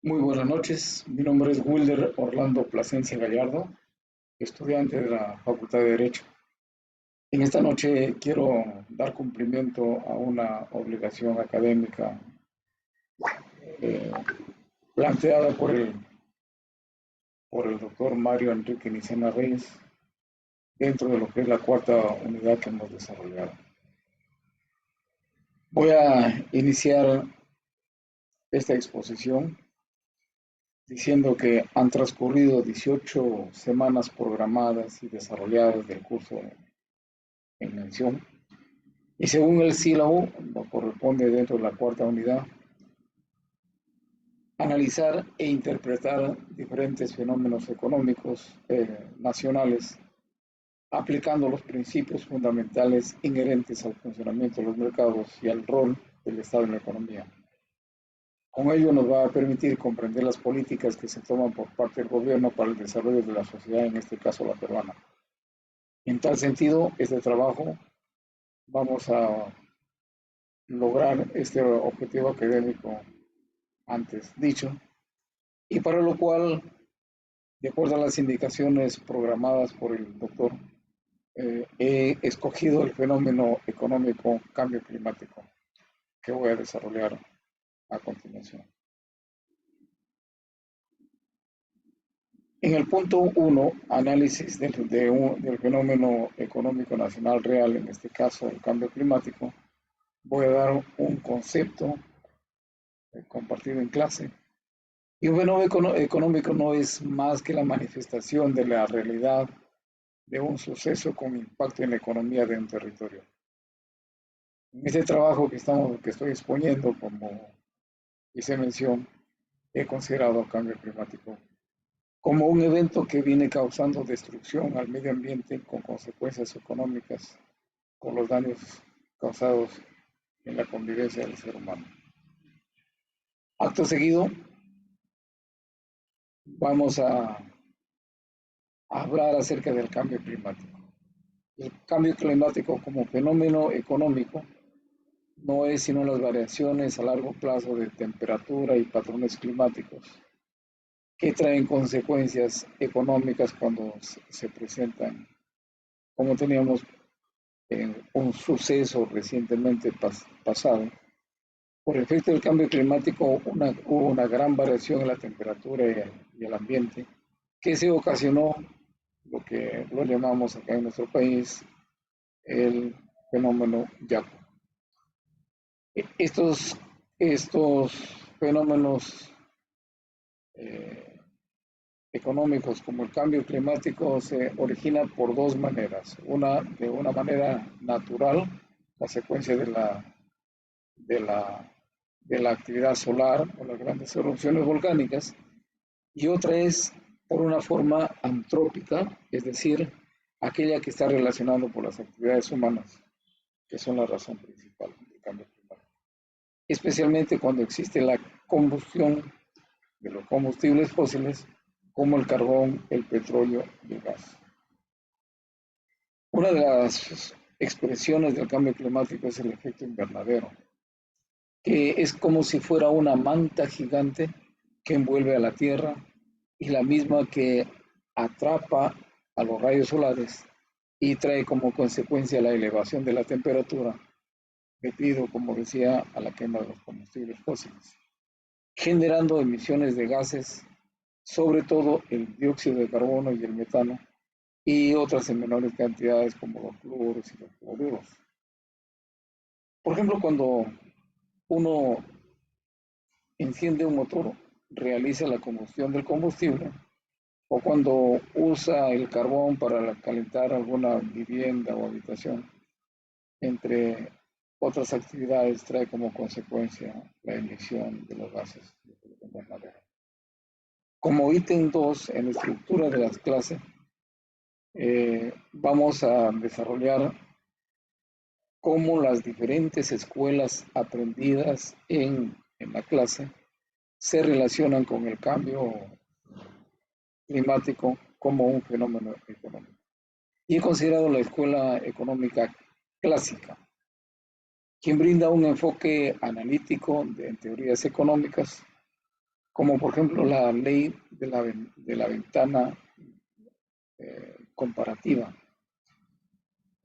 Muy buenas noches, mi nombre es Wilder Orlando Plasencia Gallardo, estudiante de la Facultad de Derecho. En esta noche quiero dar cumplimiento a una obligación académica eh, planteada por el doctor Mario Enrique Nicena Reyes dentro de lo que es la cuarta unidad que hemos desarrollado. Voy a iniciar esta exposición diciendo que han transcurrido 18 semanas programadas y desarrolladas del curso en mención. Y según el sílabo, nos corresponde dentro de la cuarta unidad analizar e interpretar diferentes fenómenos económicos nacionales, aplicando los principios fundamentales inherentes al funcionamiento de los mercados y al rol del Estado en la economía. Con ello nos va a permitir comprender las políticas que se toman por parte del gobierno para el desarrollo de la sociedad, en este caso la peruana. En tal sentido, este trabajo vamos a lograr este objetivo académico antes dicho, y para lo cual, de acuerdo a las indicaciones programadas por el doctor, he escogido el fenómeno económico cambio climático que voy a desarrollar a continuación. En el punto 1, análisis del fenómeno económico nacional real, en este caso el cambio climático, voy a dar un concepto compartido en clase. Y un fenómeno económico no es más que la manifestación de la realidad de un suceso con impacto en la economía de un territorio. En este trabajo que estoy exponiendo, como hice mención, he considerado cambio climático como un evento que viene causando destrucción al medio ambiente con consecuencias económicas por los daños causados en la convivencia del ser humano. Acto seguido, vamos a hablar acerca del cambio climático. El cambio climático como fenómeno económico no es sino las variaciones a largo plazo de temperatura y patrones climáticos que traen consecuencias económicas cuando se presentan, como teníamos en un suceso recientemente pasado. Por efecto del cambio climático hubo una gran variación en la temperatura y el ambiente que se ocasionó lo que lo llamamos acá en nuestro país el fenómeno Yaku. Estos fenómenos eh, económicos como el cambio climático se originan por dos maneras. Una, de una manera natural, la secuencia de la, de la actividad solar o las grandes erupciones volcánicas, y otra es por una forma antrópica, es decir, aquella que está relacionada por las actividades humanas, que son la razón principal del cambio climático. Especialmente cuando existe la combustión de los combustibles fósiles como el carbón, el petróleo y el gas. Una de las expresiones del cambio climático es el efecto invernadero, que es como si fuera una manta gigante que envuelve a la Tierra y la misma que atrapa a los rayos solares y trae como consecuencia la elevación de la temperatura debido, como decía, a la quema de los combustibles fósiles, generando emisiones de gases, sobre todo el dióxido de carbono y el metano, y otras en menores cantidades como los fluoros y los fluoruros. Por ejemplo, cuando uno enciende un motor, realiza la combustión del combustible, o cuando usa el carbón para calentar alguna vivienda o habitación, entre otras actividades, trae como consecuencia la emisión de los gases de efecto invernadero. Como ítem 2 en la estructura de las clases, vamos a desarrollar cómo las diferentes escuelas aprendidas en la clase se relacionan con el cambio climático como un fenómeno económico. Y he considerado la escuela económica clásica, quien brinda un enfoque analítico en teorías económicas, como por ejemplo la ley de la ventana comparativa.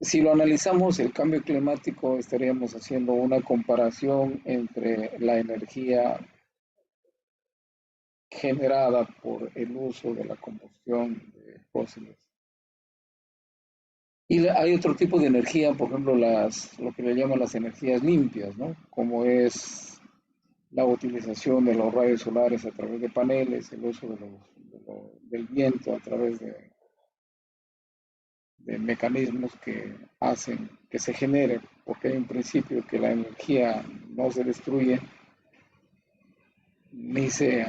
Si lo analizamos, el cambio climático, estaríamos haciendo una comparación entre la energía generada por el uso de la combustión de fósiles. Y hay otro tipo de energía, por ejemplo, lo que le llaman las energías limpias, ¿no? Como es la utilización de los rayos solares a través de paneles, el uso del viento a través de mecanismos que hacen que se genere, porque hay un principio que la energía no se destruye ni se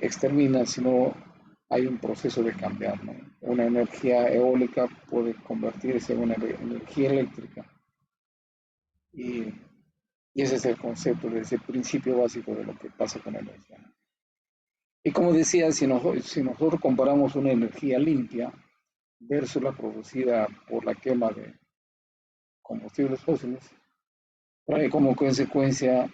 extermina, sino hay un proceso de cambiar, ¿no? Una energía eólica puede convertirse en una energía eléctrica y, y ese es el concepto, de ese principio básico de lo que pasa con la energía. Y como decía, si nosotros comparamos una energía limpia versus la producida por la quema de combustibles fósiles, trae como consecuencia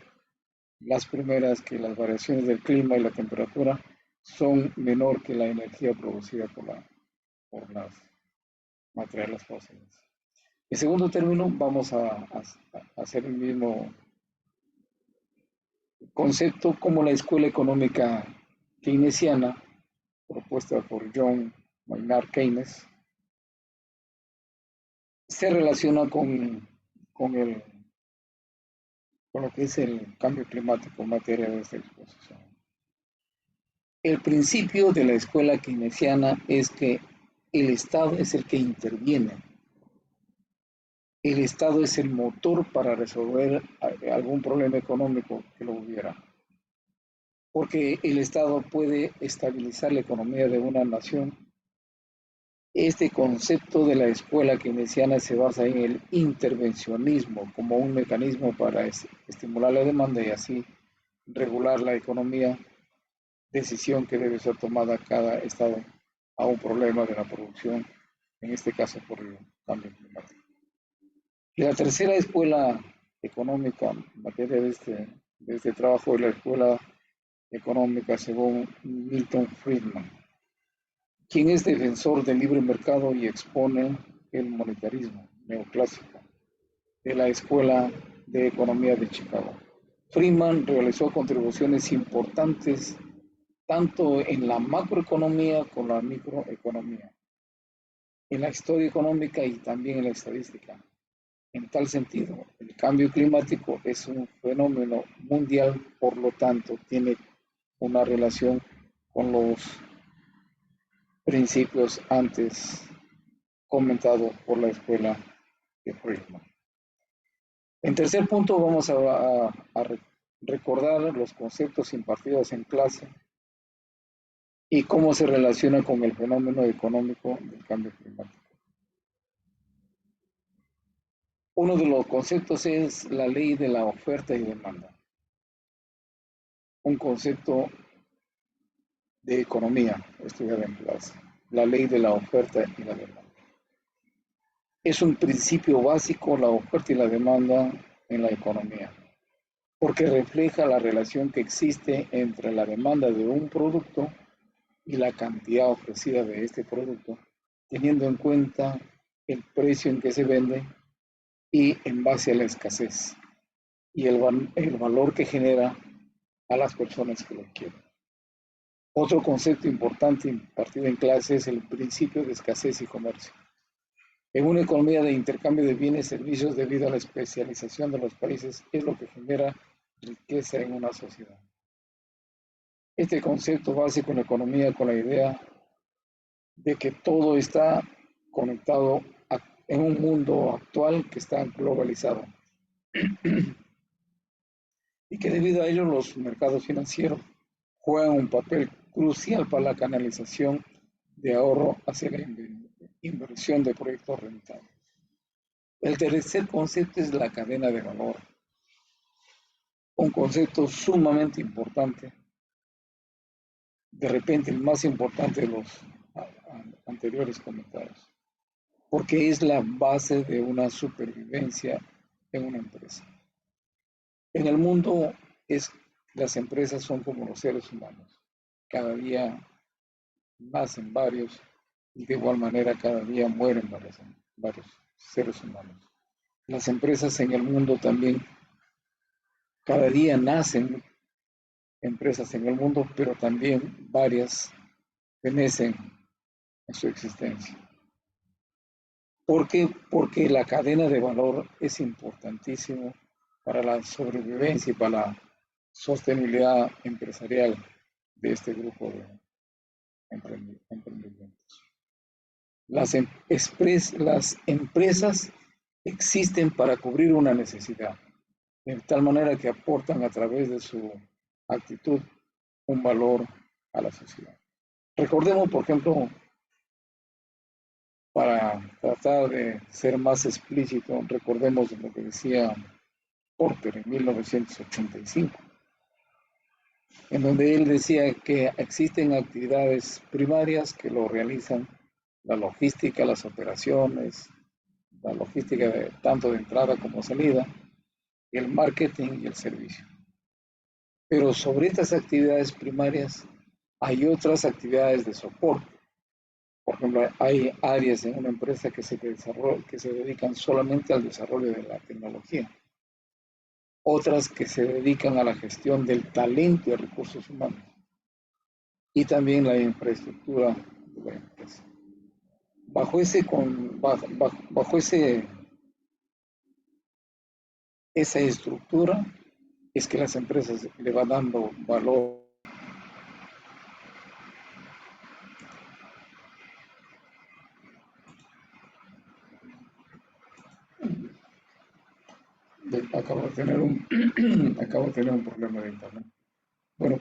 las primeras que las variaciones del clima y la temperatura son menor que la energía producida por las materiales fósiles. En segundo término, vamos a hacer el mismo concepto como la escuela económica keynesiana propuesta por John Maynard Keynes se relaciona con, con lo que es el cambio climático en materia de esta exposición. El principio de la escuela keynesiana es que el Estado es el que interviene. El Estado es el motor para resolver algún problema económico que lo hubiera. Porque el Estado puede estabilizar la economía de una nación. Este concepto de la escuela keynesiana se basa en el intervencionismo como un mecanismo para estimular la demanda y así regular la economía, decisión que debe ser tomada cada Estado a un problema de la producción, en este caso por el cambio climático. Y la tercera escuela económica en materia de este trabajo es la escuela económica según Milton Friedman, quien es defensor del libre mercado y expone el monetarismo neoclásico de la Escuela de Economía de Chicago. Friedman realizó contribuciones importantes tanto en la macroeconomía como en la microeconomía, en la historia económica y también en la estadística. En tal sentido, el cambio climático es un fenómeno mundial, por lo tanto, tiene una relación con los principios antes comentados por la escuela de Friedman. En tercer punto, vamos a recordar los conceptos impartidos en clase y cómo se relaciona con el fenómeno económico del cambio climático. Uno de los conceptos es la ley de la oferta y demanda, un concepto de economía estudiado en clase, la ley de la oferta y la demanda. Es un principio básico la oferta y la demanda en la economía, porque refleja la relación que existe entre la demanda de un producto y la cantidad ofrecida de este producto, teniendo en cuenta el precio en que se vende y en base a la escasez y el valor que genera a las personas que lo quieren. Otro concepto importante impartido en clase es el principio de escasez y comercio. En una economía de intercambio de bienes y servicios debido a la especialización de los países es lo que genera riqueza en una sociedad. Este concepto básico en la economía con la idea de que todo está conectado en un mundo actual que está globalizado y que debido a ello los mercados financieros juegan un papel crucial para la canalización de ahorro hacia la inversión de proyectos rentables. El tercer concepto es la cadena de valor, un concepto sumamente importante, de repente el más importante de los anteriores comentados, porque es la base de una supervivencia en una empresa. En el mundo es Las empresas son como los seres humanos. Cada día nacen varios y de igual manera cada día mueren varios seres humanos. Las empresas en el mundo también, cada día nacen empresas en el mundo, pero también varias fenecen en su existencia. ¿Por qué? Porque la cadena de valor es importantísimo para la sobrevivencia y para la sostenibilidad empresarial de este grupo de emprendimientos. Las empresas existen para cubrir una necesidad, de tal manera que aportan a través de su actitud un valor a la sociedad. Recordemos, por ejemplo, para tratar de ser más explícito, recordemos lo que decía Porter en 1985, en donde él decía que existen actividades primarias que lo realizan la logística, las operaciones, la logística tanto de entrada como salida, el marketing y el servicio. Pero sobre estas actividades primarias hay otras actividades de soporte. Por ejemplo, hay áreas en una empresa que se dedican solamente al desarrollo de la tecnología, otras que se dedican a la gestión del talento y recursos humanos, y también la infraestructura de la empresa. Bajo esa estructura es que las empresas le van dando valor. Acabo de tener un problema de internet. Bueno,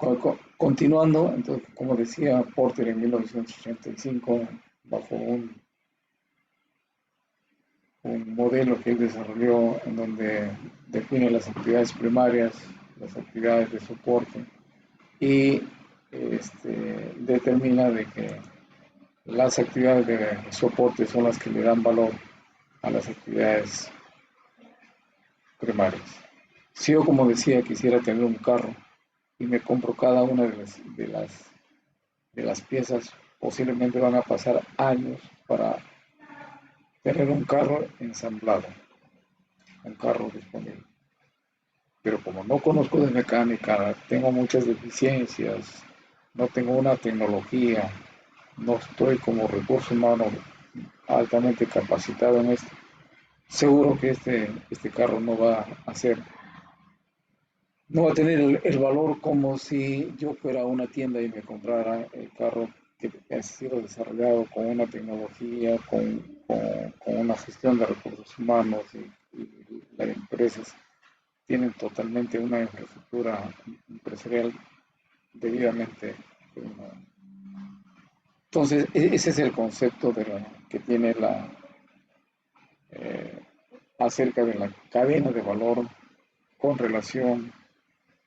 continuando, entonces, como decía Porter en 1985, bajo un modelo que él desarrolló en donde define las actividades primarias, las actividades de soporte y determina de que las actividades de soporte son las que le dan valor a las actividades primarias. Si yo, como decía, quisiera tener un carro y me compro cada una de las piezas, posiblemente van a pasar años para tener un carro ensamblado, un carro disponible. Pero como no conozco de mecánica, tengo muchas deficiencias, no tengo una tecnología, no estoy como recurso humano altamente capacitado en esto, seguro que este carro no va a tener el valor como si yo fuera a una tienda y me comprara el carro que ha sido desarrollado con una tecnología, con una gestión de recursos humanos y las empresas tienen totalmente una infraestructura empresarial debidamente. Entonces, ese es el concepto que tiene eh, acerca de la cadena de valor con relación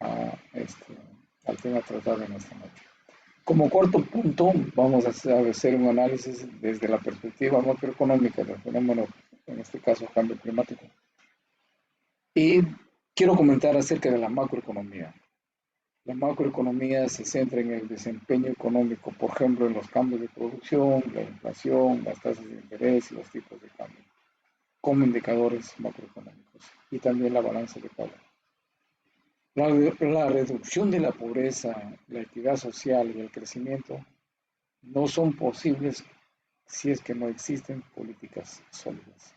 al tema tratado en esta noche. Como cuarto punto, vamos a hacer un análisis desde la perspectiva macroeconómica del fenómeno, en este caso cambio climático. Y quiero comentar acerca de la macroeconomía. La macroeconomía se centra en el desempeño económico, por ejemplo, en los cambios de producción, la inflación, las tasas de interés y los tipos de cambio, como indicadores macroeconómicos, y también la balanza de pago. La reducción de la pobreza, la equidad social y el crecimiento no son posibles si es que no existen políticas sólidas.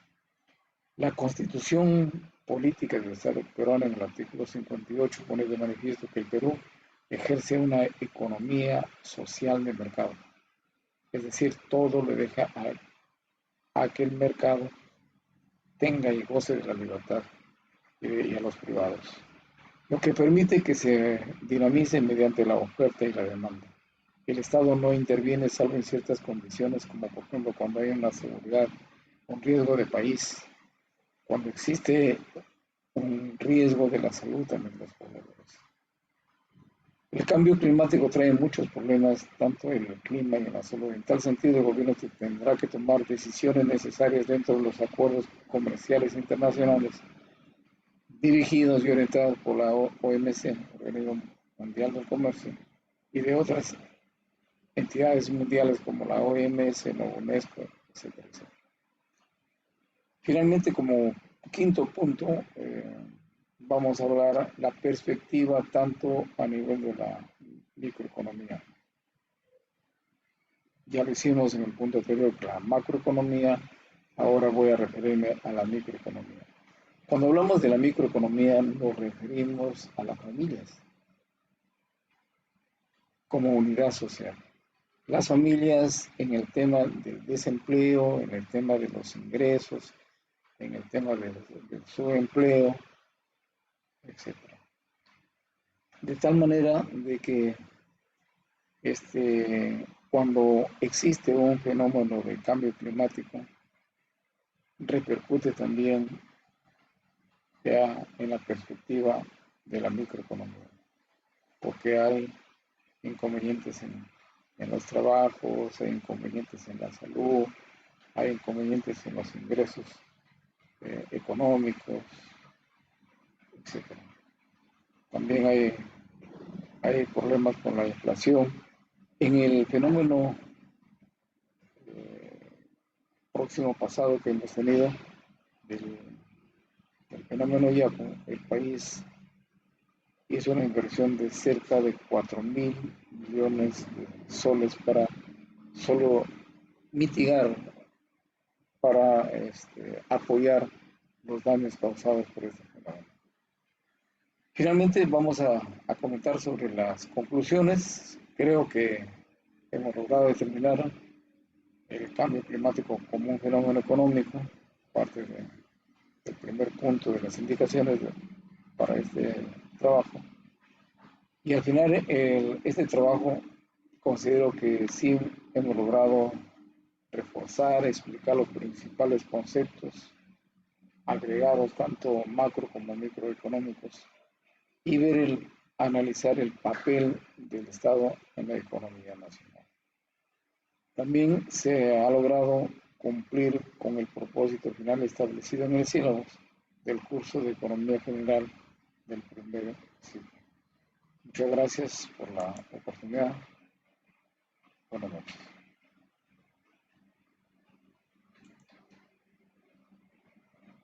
La Constitución Política del Estado peruano en el artículo 58 pone de manifiesto que el Perú ejerce una economía social de mercado, es decir, todo le deja a que el mercado tenga y goce de la libertad y a los privados, lo que permite que se dinamice mediante la oferta y la demanda. El Estado no interviene salvo en ciertas condiciones, como por ejemplo cuando hay una seguridad, un riesgo de país, cuando existe un riesgo de la salud también de los pobladores. El cambio climático trae muchos problemas, tanto en el clima y en la salud. En tal sentido, el gobierno tendrá que tomar decisiones necesarias dentro de los acuerdos comerciales internacionales dirigidos y orientados por la OMC, Organismo Mundial del Comercio y de otras entidades mundiales como la OMS, la UNESCO, etcétera, etcétera. Finalmente, como quinto punto, vamos a hablar la perspectiva tanto a nivel de la microeconomía. Ya lo hicimos en el punto anterior, la macroeconomía, ahora voy a referirme a la microeconomía. Cuando hablamos de la microeconomía nos referimos a las familias como unidad social. Las familias en el tema del desempleo, en el tema de los ingresos, en el tema del subempleo, etc. De tal manera de que cuando existe un fenómeno de cambio climático, repercute también ya en la perspectiva de la microeconomía, porque hay inconvenientes en los trabajos, hay inconvenientes en la salud, hay inconvenientes en los ingresos económicos, etc. También hay problemas con la inflación. En el fenómeno próximo pasado que hemos tenido, del, del fenómeno Yaku, el país hizo una inversión de cerca de 4.000 millones de soles para solo mitigar, para apoyar los daños causados por este fenómeno. Finalmente vamos a comentar sobre las conclusiones. Creo que hemos logrado determinar el cambio climático como un fenómeno económico, parte del primer punto de las indicaciones para este trabajo. Y al final, este trabajo considero que sí hemos logrado reforzar, explicar los principales conceptos agregados, tanto macro como microeconómicos, y analizar el papel del Estado en la economía nacional. También se ha logrado cumplir con el propósito final establecido en el sílabus del curso de Economía General del primer ciclo. Muchas gracias por la oportunidad. Buenas noches.